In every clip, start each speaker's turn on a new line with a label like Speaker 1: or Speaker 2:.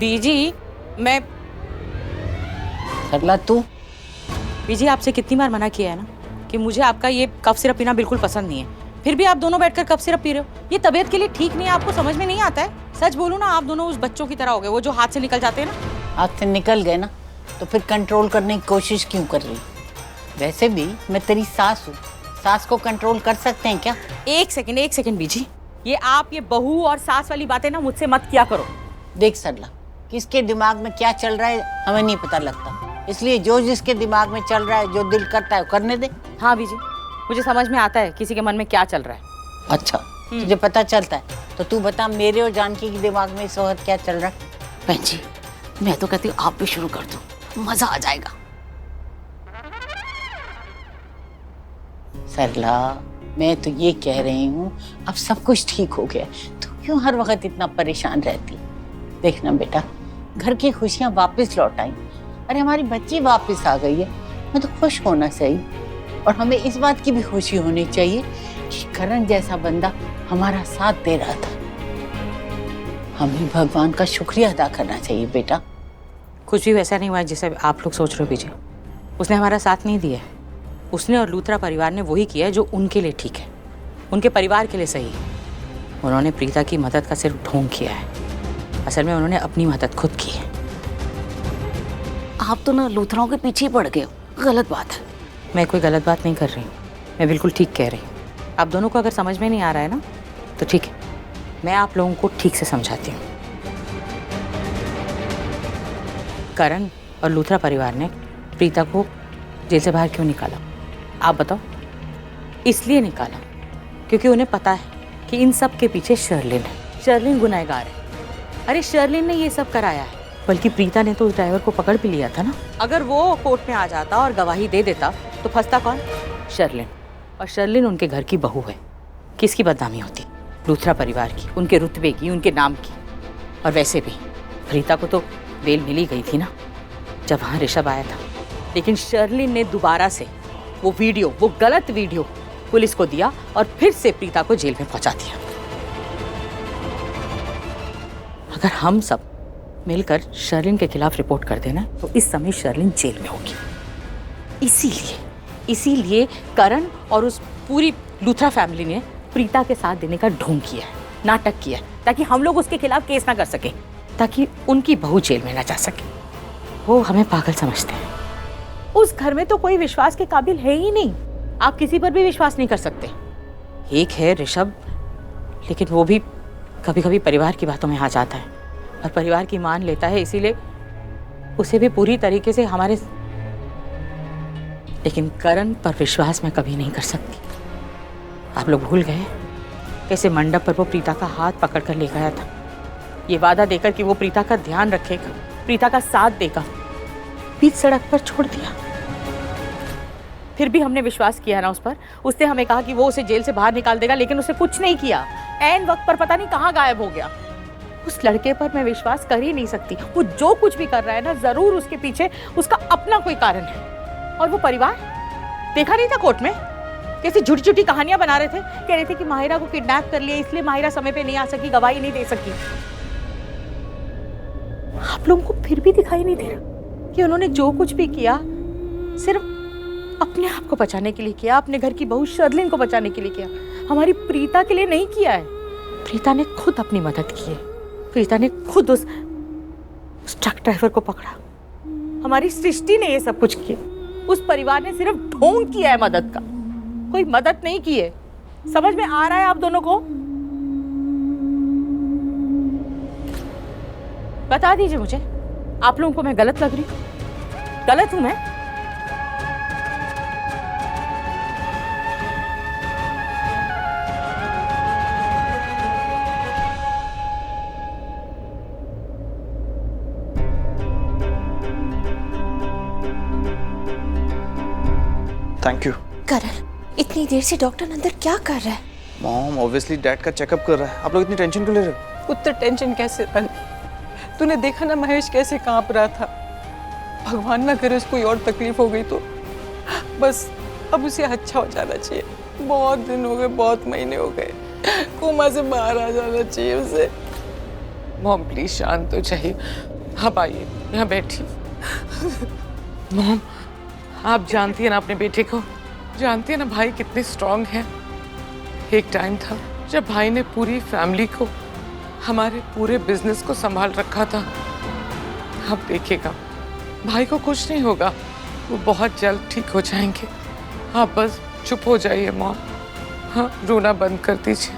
Speaker 1: बीजी, मैं
Speaker 2: सरला तू
Speaker 1: बीजी आपसे कितनी बार मना किया है ना कि मुझे आपका ये कफ सिरप पीना बिल्कुल पसंद नहीं है, फिर भी आप दोनों बैठकर कफ सिरप पी रहे हो। ये तबीयत के लिए ठीक नहीं है, आपको समझ में नहीं आता है। सच बोलूं ना, आप दोनों उस बच्चों की तरह हो गए, वो जो हाथ से निकल जाते हैं ना।
Speaker 2: हाथ से निकल गए ना तो फिर कंट्रोल करने की कोशिश क्यों कर रही? वैसे भी मैं तेरी सास हूँ, सास को कंट्रोल कर सकते हैं क्या?
Speaker 1: एक सेकंड बीजी, ये आप ये बहू और सास वाली बातें ना मुझसे मत किया करो।
Speaker 2: देख सरला, किसके दिमाग में क्या चल रहा है हमें नहीं पता लगता, इसलिए जो जिसके दिमाग में चल रहा है, जो दिल करता है वो करने दे।
Speaker 1: हाँ बीजी, मुझे समझ में आता है किसी के मन में क्या चल रहा है।
Speaker 2: अच्छा, तुझे पता चलता है तो तू बता मेरे और जानकी के दिमाग में इस वक्त क्या चल रहा है?
Speaker 3: बहन जी, मैं तो कहती हूँ आप भी शुरू कर दो, मजा आ जाएगा।
Speaker 2: सरला, मैं तो ये कह रही हूँ अब सब कुछ ठीक हो गया, तू क्यों हर वक्त इतना परेशान रहती? देखना बेटा, घर की खुशियाँ वापस लौट आई, अरे हमारी बच्ची वापस आ गई है, मैं तो खुश होना चाहिए। और हमें इस बात की भी खुशी होनी चाहिए कि करण जैसा बंदा हमारा साथ दे रहा था। हमें भगवान का शुक्रिया अदा करना चाहिए बेटा।
Speaker 1: कुछ भी वैसा नहीं हुआ है जैसे आप लोग सोच रहे हो बीजी। उसने हमारा साथ नहीं दिया है, उसने और लूथरा परिवार ने वही किया है जो उनके लिए ठीक है, उनके परिवार के लिए सही है। उन्होंने प्रीता की मदद का सिर्फ ढोंग किया है, असल में उन्होंने अपनी मदद खुद की है।
Speaker 3: आप तो ना लूथराओं के पीछे ही पड़ गए हो, गलत बात है।
Speaker 1: मैं कोई गलत बात नहीं कर रही हूँ, मैं बिल्कुल ठीक कह रही हूँ। आप दोनों को अगर समझ में नहीं आ रहा है ना तो ठीक है, मैं आप लोगों को ठीक से समझाती हूँ। करण और लूथरा परिवार ने प्रीता को जेल से बाहर क्यों निकाला आप बताओ? इसलिए निकाला क्योंकि उन्हें पता है कि इन सब के पीछे शर्लिन है। शर्लिन गुनहगार है। अरे शर्लिन ने ये सब कराया है, बल्कि प्रीता ने तो उस ड्राइवर को पकड़ भी लिया था ना। अगर वो कोर्ट में आ जाता और गवाही दे देता तो फंसता कौन? शर्लिन। और शर्लिन उनके घर की बहू है। किसकी बदनामी होती? लूथरा परिवार की, उनके रुतबे की, उनके नाम की। और वैसे भी प्रीता को तो बेल मिली गई थी ना जब वहाँ ऋषभ आया था, लेकिन शर्लिन ने दोबारा से वो वीडियो, वो गलत वीडियो पुलिस को दिया और फिर से प्रीता को जेल में पहुंचा दिया। अगर हम सब मिलकर शर्लिन के खिलाफ रिपोर्ट कर देना तो इस समय शर्लिन जेल में होगी। इसीलिए करण और उस पूरी लूथरा फैमिली ने प्रीता के साथ देने का ढोंग किया है, नाटक किया है, ताकि हम लोग उसके खिलाफ केस ना कर सके, ताकि उनकी बहू जेल में ना जा सके। वो हमें पागल समझते हैं। उस घर में तो कोई विश्वास के काबिल है ही नहीं। आप किसी पर भी विश्वास नहीं कर सकते। एक है ऋषभ, लेकिन वो भी कभी कभी परिवार की बातों में आ जाता है और परिवार की मान लेता है, इसीलिए उसे भी पूरी तरीके से हमारे, लेकिन करण पर विश्वास मैं कभी नहीं कर सकती। आप लोग भूल गए कैसे मंडप पर वो प्रीता का हाथ पकड़ कर ले गया था, ये वादा देकर कि वो प्रीता का ध्यान रखेगा, प्रीता का साथ देगा। बीच सड़क पर छोड़ दिया। फिर भी हमने विश्वास किया ना उस पर। उसने हमें कहा कि वो उसे जेल से बाहर निकाल देगा, लेकिन उसने कुछ नहीं किया। ऐन वक्त पर पता नहीं कहाँ गायब हो गया। उस लड़के पर मैं विश्वास कर ही नहीं सकती। वो जो कुछ भी कर रहा है ना, जरूर उसके पीछे उसका अपना कोई कारण है। और वो परिवार, देखा नहीं था कोर्ट में कैसी झूठी झूठी कहानियां बना रहे थे, कह रहे थे कि माहिरा को किडनैप कर लिया, इसलिए माहिरा समय पे नहीं आ सकी, गवाही नहीं दे सकी। आप लोगों को फिर भी दिखाई नहीं दे रहा कि उन्होंने जो कुछ भी किया सिर्फ अपने आप को बचाने के लिए किया, अपने घर की बहू शर्लिन को बचाने के लिए किया, हमारी प्रीता के लिए नहीं किया है। प्रीता ने खुद अपनी मदद की है। प्रीता ने खुद उस ट्रक ड्राइवर को पकड़ा। हमारी सृष्टि ने ये सब कुछ किया। उस परिवार ने सिर्फ ढोंग किया है मदद का, कोई मदद नहीं की है। समझ में आ रहा है आप दोनों को? बता दीजिए मुझे, आप लोगों को मैं गलत लग रही हूँ? गलत हूं मैं?
Speaker 4: Thank you.
Speaker 5: करण, इतनी देर से डॉक्टर अंदर क्या कर रहा है?
Speaker 4: मॉम, ऑब्वियसली डैड का चेकअप कर रहा है। आप लोग इतनी टेंशन क्यों ले रहे हो?
Speaker 6: पुत्र टेंशन कैसे बन? तूने देखा ना महेश कैसे कांप रहा था। भगवान ना करे उसको कोई और तकलीफ हो गई तो। बस अब उसे अच्छा हो जाना चाहिए। बहुत दिन हो गए, बहुत महीने हो गए, कोमा से बाहर आ जाना चाहिए उसे। मॉम प्लीज शांत हो जाइए। आप आइए, यहाँ बैठिए। मॉम, आप जानती है ना अपने बेटे को, जानती है ना भाई कितने स्ट्रांग हैं। एक टाइम था जब भाई ने पूरी फैमिली को, हमारे पूरे बिजनेस को संभाल रखा था। अब देखिएगा भाई को कुछ नहीं होगा, वो बहुत जल्द ठीक हो जाएंगे। आप बस चुप हो जाइए मॉम। हाँ, रोना बंद कर दीजिए।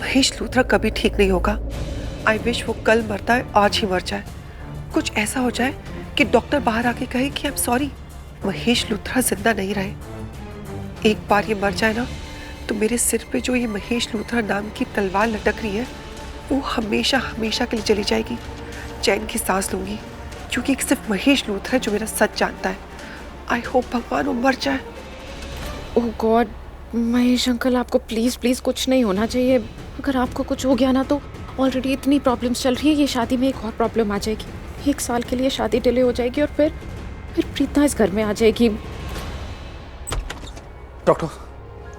Speaker 6: महेश लूथरा कभी ठीक नहीं होगा। आई विश वो कल मरता है आज ही मर जाए। कुछ ऐसा हो जाए कि डॉक्टर बाहर आके कहे कि I am sorry, Mahesh Luthra जिंदा नहीं रहे। एक बार ये मर जाए ना तो मेरे सिर पे जो ये महेश लूथरा नाम की तलवार लटक रही है वो हमेशा हमेशा के लिए चली जाएगी। चैन की सांस लूंगी, क्योंकि सिर्फ महेश लूथरा है जो मेरा सच जानता है। आई होप भगवान वो मर जाए।
Speaker 5: ओह गॉड, महेश अंकल आपको प्लीज प्लीज कुछ नहीं होना चाहिए। अगर आपको कुछ हो गया ना तो ऑलरेडी इतनी प्रॉब्लम्स चल रही है, ये शादी में एक और प्रॉब्लम आ जाएगी। 1 साल के लिए शादी डिले हो जाएगी और फिर प्रीता इस घर में आ जाएगी।
Speaker 4: Doctor,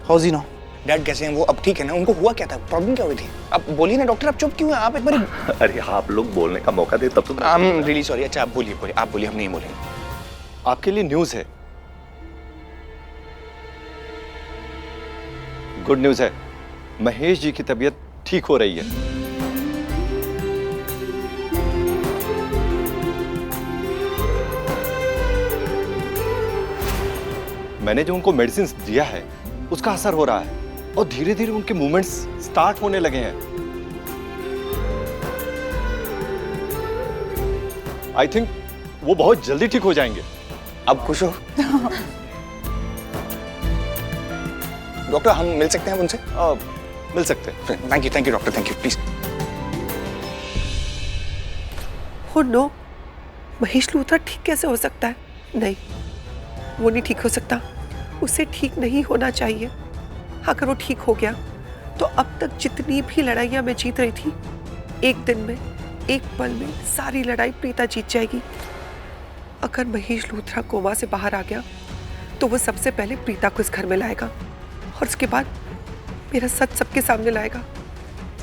Speaker 4: how is he now?
Speaker 7: Dad कैसे हैं वो? अब ठीक है ना? उनको हुआ क्या था? प्रॉब्लम क्या हुई थी? आप बोलिए ना डॉक्टर, आप चुप क्यों हैं? आप एक बार
Speaker 8: अरे आप लोग बोलने का मौका दे तब तो।
Speaker 7: I am really sorry. अच्छा आप बोलिए बोलिए, आप बोलिए, हम नहीं बोलेंगे।
Speaker 8: आपके लिए न्यूज़ है, गुड न्यूज़ है। महेश जी की तबीयत ठीक हो रही है। मैंने जो उनको मेडिसिन दिया है उसका असर हो रहा है और धीरे धीरे उनके मूवमेंट्स स्टार्ट होने लगे हैं। आई थिंक वो बहुत जल्दी ठीक हो जाएंगे।
Speaker 7: आप खुश हो? डॉक्टर हम मिल सकते हैं उनसे?
Speaker 8: मिल सकते हैं।
Speaker 7: Thank you doctor, thank you please.
Speaker 6: हो नो, महेश लूथरा ठीक कैसे हो सकता है? नहीं, वो नहीं ठीक हो सकता। उसे ठीक नहीं होना चाहिए। अगर वो ठीक हो गया तो अब तक जितनी भी लड़ाइयां मैं जीत रही थी, एक दिन में, एक पल में सारी लड़ाई प्रीता जीत जाएगी। अगर महेश लूथरा कोमा से बाहर आ गया तो वो सबसे पहले प्रीता को इस घर में लाएगा और उसके बाद मेरा सच सबके सामने लाएगा।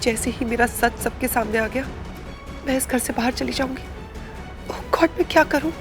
Speaker 6: जैसे ही मेरा सच सबके सामने आ गया, मैं इस घर से बाहर चली जाऊंगी। ओह गॉड, मैं क्या करूं?